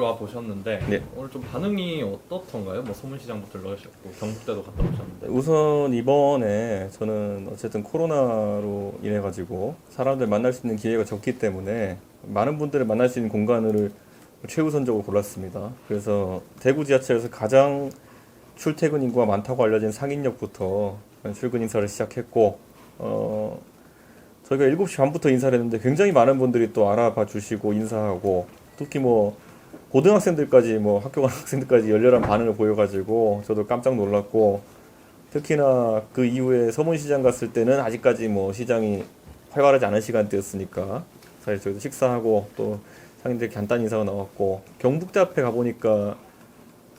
와 보셨는데 네. 오늘 좀 반응이 어떻던가요? 뭐 소문시장도 들러오셨고 경북대도 갔다 오셨는데. 우선 이번에 저는 어쨌든 코로나로 인해 가지고 사람들 만날 수 있는 기회가 적기 때문에 많은 분들을 만날 수 있는 공간을 최우선적으로 골랐습니다. 그래서 대구 지하철에서 가장 출퇴근 인구가 많다고 알려진 상인역부터 출근 인사를 시작했고, 저희가 7시 반부터 인사를 했는데 굉장히 많은 분들이 또 알아봐 주시고 인사하고, 특히 뭐 고등학생들까지, 뭐 학교 간 학생들까지 열렬한 반응을 보여가지고 저도 깜짝 놀랐고, 특히나 그 이후에 서문시장 갔을 때는 아직까지 뭐 시장이 활발하지 않은 시간대였으니까 사실 저희도 식사하고 또 상인들 간단히 인사가 나왔고, 경북대 앞에 가보니까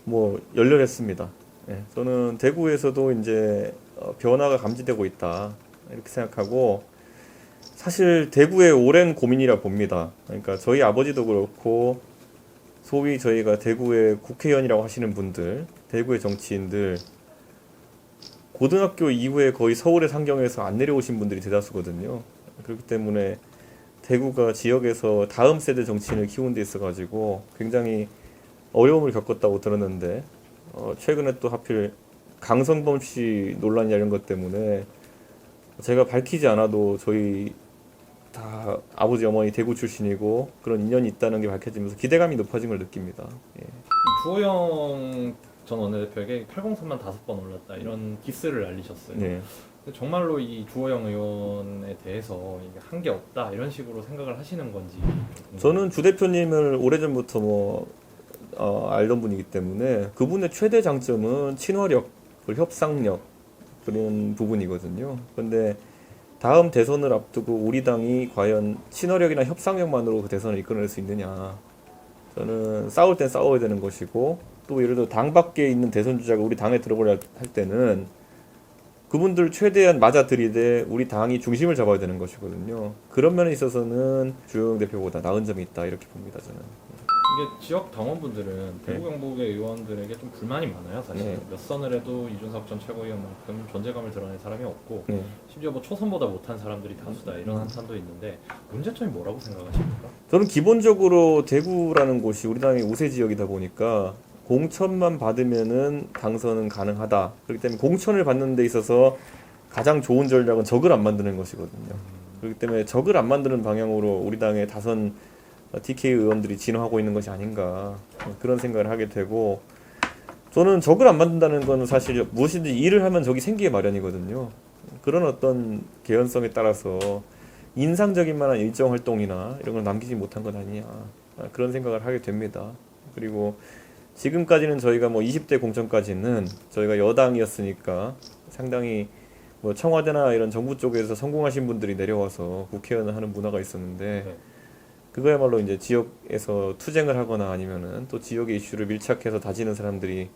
뭐 열렬했습니다. 예, 저는 대구에서도 이제 변화가 감지되고 있다 이렇게 생각하고, 사실 대구의 오랜 고민이라 봅니다. 그러니까 저희 아버지도 그렇고 소위 저희가 대구의 국회의원이라고 하시는 분들, 대구의 정치인들, 고등학교 이후에 거의 서울의 상경에서 안 내려오신 분들이 대다수거든요. 그렇기 때문에 대구가 지역에서 다음 세대 정치인을 키우는 데 있어가지고 굉장히 어려움을 겪었다고 들었는데, 최근에 또 하필 강성범 씨 논란이나 이런 것 때문에 제가 밝히지 않아도 저희 다 아버지 어머니 대구 출신이고 그런 인연이 있다는 게 밝혀지면서 기대감이 높아진 걸 느낍니다. 예. 이 주호영 전 원내대표에게 803만 5번 올랐다 이런 기스를 알리셨어요. 네. 근데 정말로 이 주호영 의원에 대해서 한 게 없다 이런 식으로 생각을 하시는 건지 좀 저는 주 대표님을 오래전부터 알던 분이기 때문에 그분의 최대 장점은 친화력, 그리고 협상력 그런 부분이거든요. 그런데 다음 대선을 앞두고 우리 당이 과연 친화력이나 협상력만으로 그 대선을 이끌어낼 수 있느냐. 저는 싸울 땐 싸워야 되는 것이고, 또 예를 들어 당 밖에 있는 대선 주자가 우리 당에 들어보려 할 때는 그분들 최대한 맞아들이되 우리 당이 중심을 잡아야 되는 것이거든요. 그런 면에 있어서는 주호영 대표보다 나은 점이 있다 이렇게 봅니다, 저는. 이게 지역 당원분들은 대구 경북의 의원들에게 좀 불만이 많아요. 사실 네. 몇 선을 해도 이준석 전 최고위원만큼 존재감을 드러낸 사람이 없고 네. 심지어 뭐 초선보다 못한 사람들이 다수다 이런 한탄도 있는데 문제점이 뭐라고 생각하십니까? 저는 기본적으로 대구라는 곳이 우리 당의 우세 지역이다 보니까 공천만 받으면은 당선은 가능하다. 그렇기 때문에 공천을 받는 데 있어서 가장 좋은 전략은 적을 안 만드는 것이거든요. 그렇기 때문에 적을 안 만드는 방향으로 우리 당의 다선 TK 의원들이 진화하고 있는 것이 아닌가 그런 생각을 하게 되고, 저는 적을 안 만든다는 건 사실 무엇이든지 일을 하면 적이 생기기 마련이거든요. 그런 어떤 개연성에 따라서 인상적인 만한 일정 활동이나 이런 걸 남기지 못한 건 아니냐 그런 생각을 하게 됩니다. 그리고 지금까지는 저희가 뭐 20대 공천까지는 저희가 여당이었으니까 상당히 뭐 청와대나 이런 정부 쪽에서 성공하신 분들이 내려와서 국회의원을 하는 문화가 있었는데, 네. 그거야말로 이제 지역에서 투쟁을 하거나 아니면은 또 지역의 이슈를 밀착해서 다지는 사람들이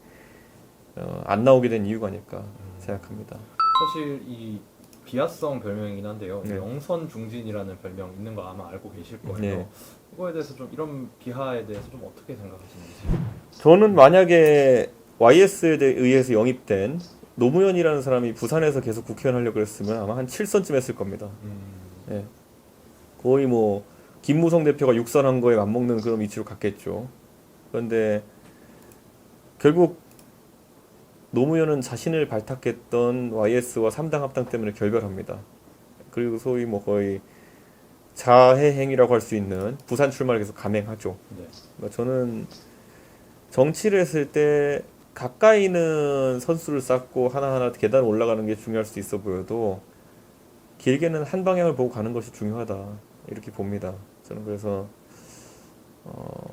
안 나오게 된 이유가 아닐까 생각합니다. 사실 이 비하성 별명이긴 한데요. 네. 영선 중진이라는 별명 있는 거 아마 알고 계실 거예요. 네. 이거에 대해서 좀 이런 비하에 대해서 좀 어떻게 생각하시는지. 저는 만약에 YS에 의해서 영입된 노무현이라는 사람이 부산에서 계속 국회의원 하려고 했으면 아마 한 7선쯤 했을 겁니다. 예. 거의 뭐 김무성 대표가 6선 한 거에 맞먹는 그런 위치로 갔겠죠. 그런데 결국 노무현은 자신을 발탁했던 YS와 3당 합당 때문에 결별합니다. 그리고 소위 뭐 거의 자해 행위라고 할 수 있는 부산 출마를 계속 감행하죠. 네. 그러니까 저는 정치를 했을 때 가까이 있는 선수를 쌓고 하나하나 계단 올라가는 게 중요할 수도 있어 보여도 길게는 한 방향을 보고 가는 것이 중요하다 이렇게 봅니다. 저는 그래서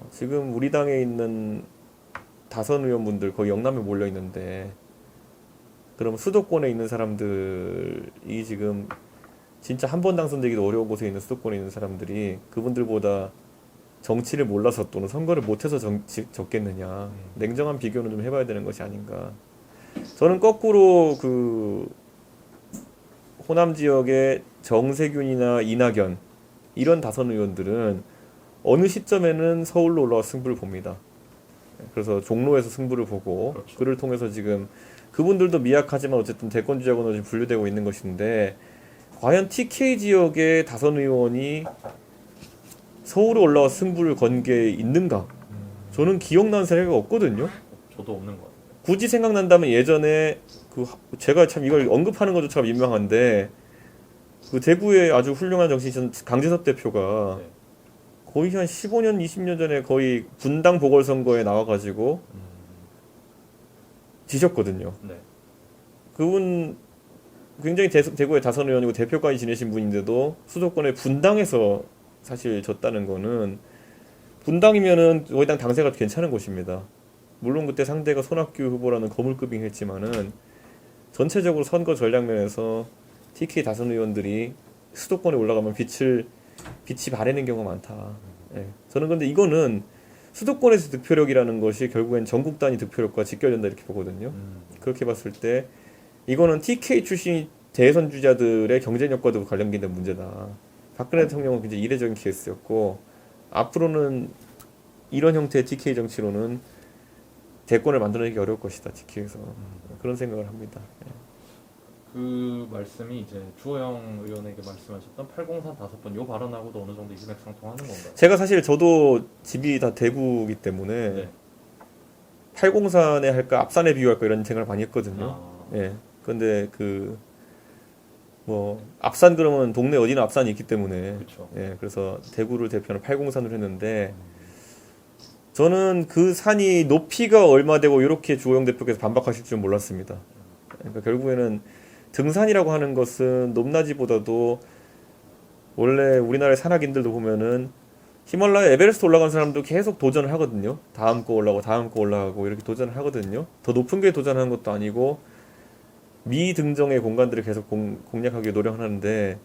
지금 우리 당에 있는 다선 의원분들 거의 영남에 몰려 있는데, 그럼 수도권에 있는 사람들이 지금 진짜 한 번 당선되기도 어려운 곳에 있는 수도권에 있는 사람들이 그분들보다 정치를 몰라서 또는 선거를 못해서 적겠느냐, 냉정한 비교는 좀 해봐야 되는 것이 아닌가. 저는 거꾸로 그 호남 지역의 정세균이나 이낙연 이런 다선 의원들은 어느 시점에는 서울로 올라와 승부를 봅니다. 그래서 종로에서 승부를 보고, 그렇죠. 그를 통해서 지금 그분들도 미약하지만 어쨌든 대권 주자군으로 지금 분류되고 있는 것인데, 과연 TK 지역의 다선 의원이 서울에 올라와 승부를 건 게 있는가? 저는 기억나는 사례가 없거든요. 저도 없는 것 같아요. 굳이 생각난다면 예전에 제가 참 이걸 언급하는 것조차 민망한데 그 대구의 아주 훌륭한 정치인 강재섭 대표가 네. 거의 한 15년, 20년 전에 거의 분당 보궐선거에 나와가지고 지셨거든요. 네. 그분 굉장히 대구의 다선 의원이고 대표까지 지내신 분인데도 수도권의 분당에서 사실 졌다는 거는 분당이면은 거의 당세가 괜찮은 곳입니다. 물론 그때 상대가 손학규 후보라는 거물급이긴 했지만은 전체적으로 선거 전략 면에서 TK 다선 의원들이 수도권에 올라가면 빛이 바래는 경우가 많다. 예. 저는 근데 이거는 수도권에서 득표력이라는 것이 결국엔 전국 단위 득표력과 직결된다 이렇게 보거든요. 그렇게 봤을 때 이거는 TK 출신 대선 주자들의 경쟁력과도 관련된 문제다. 박근혜 대통령은 굉장히 이례적인 케이스였고 앞으로는 이런 형태의 TK 정치로는 대권을 만들어내기 어려울 것이다. TK에서 그런 생각을 합니다. 예. 그 말씀이 이제 주호영 의원에게 말씀하셨던 803 5번 요 발언하고도 어느 정도 일맥상통하는 건가요? 제가 사실 저도 집이 다 대구이기 때문에 네. 803에 할까 앞산에 비유할까 이런 생각을 많이 했거든요. 아, 예. 근데 뭐 앞산 그러면 동네 어디나 앞산이 있기 때문에 그렇죠. 예. 그래서 대구를 대표하는 803으로 했는데 저는 그 산이 높이가 얼마 되고 이렇게 주호영 대표께서 반박하실 줄 몰랐습니다. 그러니까 결국에는 등산이라고 하는 것은 높낮이보다도 원래 우리나라의 산악인들도 보면은 히말라야 에베레스트 올라간 사람도 계속 도전을 하거든요. 다음 거 올라가고 다음 거 올라가고 이렇게 도전을 하거든요. 더 높은 게 도전하는 것도 아니고 미등정의 공간들을 계속 공략하기 노력하는데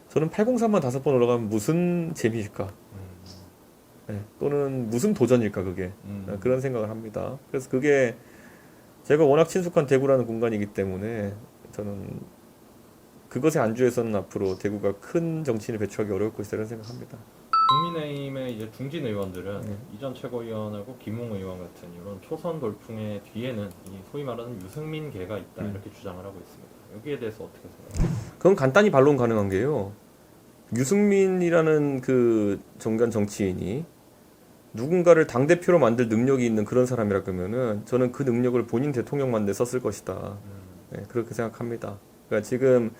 저는 803만 5번 올라가면 무슨 재미일까? 네, 또는 무슨 도전일까 그게 그런 생각을 합니다. 그래서 그게 제가 워낙 친숙한 대구라는 공간이기 때문에 저는 그것에 안주해서는 앞으로 대구가 큰 정치인을 배출하기 어려울 것이다 이런 생각합니다. 국민의힘의 이제 중진 의원들은 네. 이전 최고위원하고 김웅 의원 같은 이런 초선 돌풍의 뒤에는 이 소위 말하는 유승민계가 있다 이렇게 주장을 하고 있습니다. 여기에 대해서 어떻게 생각하세요? 그건 간단히 반론 가능한 게요. 유승민이라는 그 정관 정치인이 누군가를 당대표로 만들 능력이 있는 그런 사람이라 그러면은 저는 그 능력을 본인 대통령 만들 썼을 것이다. 네, 그렇게 생각합니다. 그러니까 지금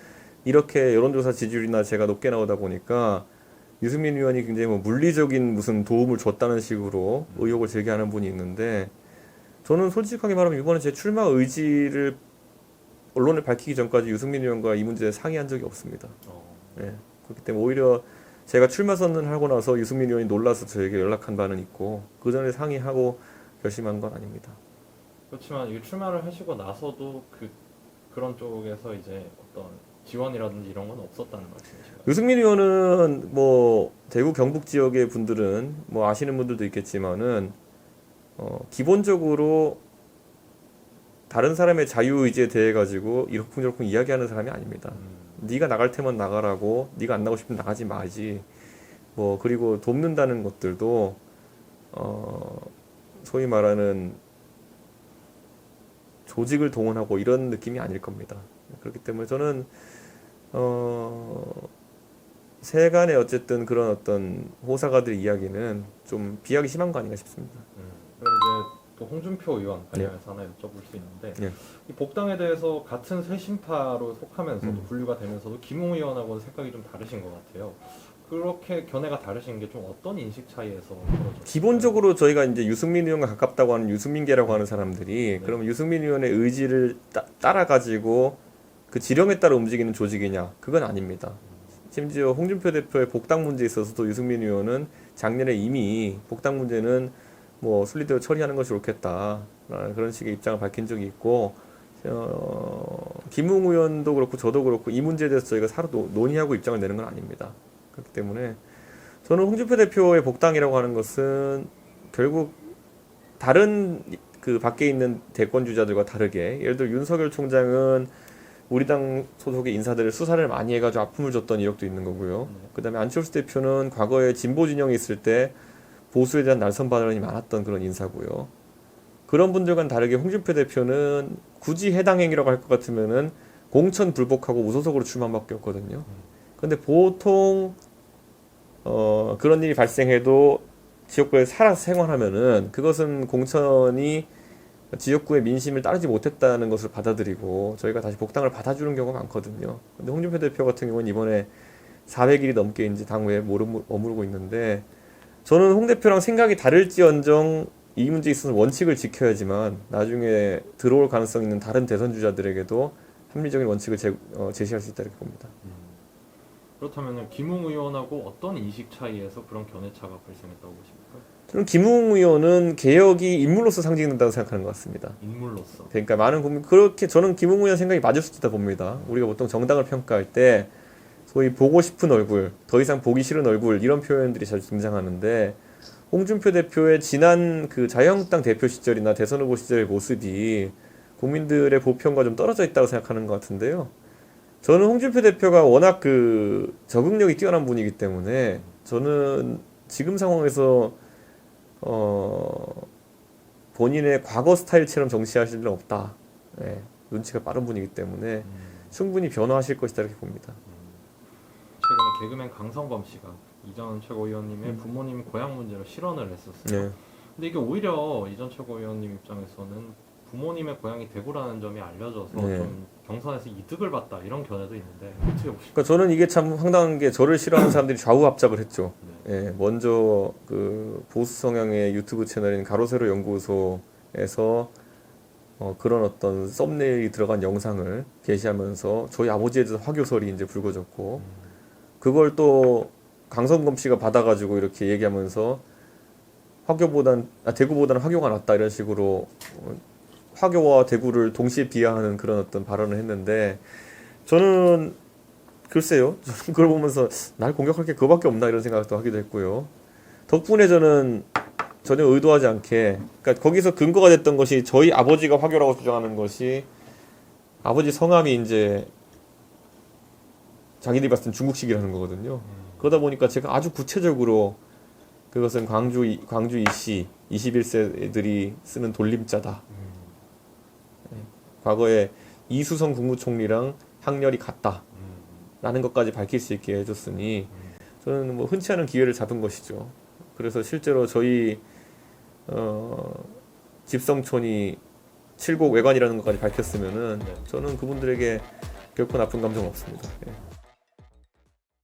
이렇게 여론조사 지지율이나 제가 높게 나오다 보니까 유승민 의원이 굉장히 뭐 물리적인 무슨 도움을 줬다는 식으로 의혹을 제기하는 분이 있는데 저는 솔직하게 말하면 이번에 제 출마 의지를 언론에 밝히기 전까지 유승민 의원과 이 문제에 상의한 적이 없습니다. 네, 그렇기 때문에 오히려 제가 출마 선언을 하고 나서 유승민 의원이 놀라서 저에게 연락한 바는 있고 그 전에 상의하고 결심한 건 아닙니다. 그렇지만 이 출마를 하시고 나서도 그런 쪽에서 이제 어떤 지원이라든지 이런 건 없었다는 말씀이신가요? 유승민 의원은 뭐 대구 경북 지역의 분들은 뭐 아시는 분들도 있겠지만은 기본적으로 다른 사람의 자유의지에 대해 가지고 이러쿵저러쿵 이야기하는 사람이 아닙니다. 네가 나갈 테면 나가라고, 네가 안 나가고 싶으면 나가지 마지. 뭐 그리고 돕는다는 것들도 소위 말하는 조직을 동원하고 이런 느낌이 아닐 겁니다. 그렇기 때문에 저는 세간의 어쨌든 그런 어떤 호사가들의 이야기는 좀 비하기 심한 거 아닌가 싶습니다. 그럼 이제 또 홍준표 의원 관련해서 하나 여쭤볼 수 있는데 이 복당에 대해서 같은 쇄신파로 속하면서도 분류가 되면서도 김웅 의원하고는 색깔이 좀 다르신 것 같아요. 그렇게 견해가 다르신 게 좀 어떤 인식 차이에서 벌어졌어요? 기본적으로 저희가 이제 유승민 의원과 가깝다고 하는 유승민계라고 하는 사람들이 그러면 유승민 의원의 의지를 따라 가지고 그 지령에 따라 움직이는 조직이냐? 그건 아닙니다. 심지어 홍준표 대표의 복당 문제에 있어서도 유승민 의원은 작년에 이미 복당 문제는 뭐 순리대로 처리하는 것이 옳겠다라는 그런 식의 입장을 밝힌 적이 있고 김웅 의원도 그렇고 저도 그렇고 이 문제에 대해서 저희가 서로 논의하고 입장을 내는 건 아닙니다. 그렇기 때문에 저는 홍준표 대표의 복당이라고 하는 것은 결국 다른 그 밖에 있는 대권 주자들과 다르게 예를 들어 윤석열 총장은 우리 당 소속의 인사들을 수사를 많이 해가지고 아픔을 줬던 이력도 있는 거고요. 그다음에 안철수 대표는 과거에 진보 진영에 있을 때 보수에 대한 날선 발언이 많았던 그런 인사고요. 그런 분들과는 다르게 홍준표 대표는 굳이 해당 행위라고 할 것 같으면은 공천 불복하고 무소속으로 출마한 밖에 없거든요. 근데 보통 그런 일이 발생해도 지역구에 살아서 생활하면은 그것은 공천이 지역구의 민심을 따르지 못했다는 것을 받아들이고 저희가 다시 복당을 받아주는 경우가 많거든요. 근데 홍준표 대표 같은 경우는 이번에 400일이 넘게 이제 당외에 머무르고 있는데 저는 홍 대표랑 생각이 다를지언정 이 문제에 있어서 원칙을 지켜야지만 나중에 들어올 가능성 있는 다른 대선 주자들에게도 합리적인 원칙을 제시할 수 있다 이렇게 봅니다. 그렇다면 김웅 의원하고 어떤 인식 차이에서 그런 견해차가 발생했다고 보십니까? 저는 김웅 의원은 개혁이 인물로서 상징된다고 생각하는 것 같습니다. 인물로서. 그러니까 많은 국민 그렇게 저는 김웅 의원 생각이 맞을 수 있다 봅니다. 우리가 보통 정당을 평가할 때 소위 보고 싶은 얼굴, 더 이상 보기 싫은 얼굴 이런 표현들이 자주 등장하는데 홍준표 대표의 지난 그 자유한국당 대표 시절이나 대선 후보 시절의 모습이 국민들의 보편과 좀 떨어져 있다고 생각하는 것 같은데요. 저는 홍준표 대표가 워낙 그 적응력이 뛰어난 분이기 때문에 저는 지금 상황에서 본인의 과거 스타일처럼 정치하실 일은 없다. 네, 눈치가 빠른 분이기 때문에 충분히 변화하실 것이다 이렇게 봅니다. 최근에 개그맨 강성범 씨가 이전 최고위원님의 부모님 고향 문제로 실언을 했었어요. 네. 근데 이게 오히려 이전 최고위원님 입장에서는 부모님의 고향이 대구라는 점이 알려져서 네. 좀 경선에서 이득을 봤다 이런 견해도 있는데 어떻게 보십니까? 그러니까 저는 이게 참 황당한 게 저를 싫어하는 사람들이 좌우합작을 했죠. 네. 예, 먼저 그 보수 성향의 유튜브 채널인 가로세로 연구소에서 그런 어떤 썸네일이 들어간 영상을 게시하면서 저희 아버지에 대해서 화교설이 이제 불거졌고 그걸 또 강성범 씨가 받아가지고 이렇게 얘기하면서 대구보다는 화교가 낫다 이런 식으로 화교와 대구를 동시에 비하하는 그런 어떤 발언을 했는데 저는 글쎄요. 저는 그걸 보면서 날 공격할 게 그거밖에 없나 이런 생각도 하기도 했고요. 덕분에 저는 전혀 의도하지 않게 그러니까 거기서 근거가 됐던 것이 저희 아버지가 화교라고 주장하는 것이 아버지 성함이 이제 자기들이 봤을 땐 중국식이라는 거거든요. 그러다 보니까 제가 아주 구체적으로 그것은 광주 이씨 21세들이 쓰는 돌림자다. 과거에 이수성 국무총리랑 학렬이 같다. 라는 것까지 밝힐 수 있게 해줬으니 저는 뭐 흔치 않은 기회를 잡은 것이죠. 그래서 실제로 저희 집성촌이 칠곡 외관이라는 것까지 밝혔으면은 저는 그분들에게 결코 나쁜 감정 없습니다. 예.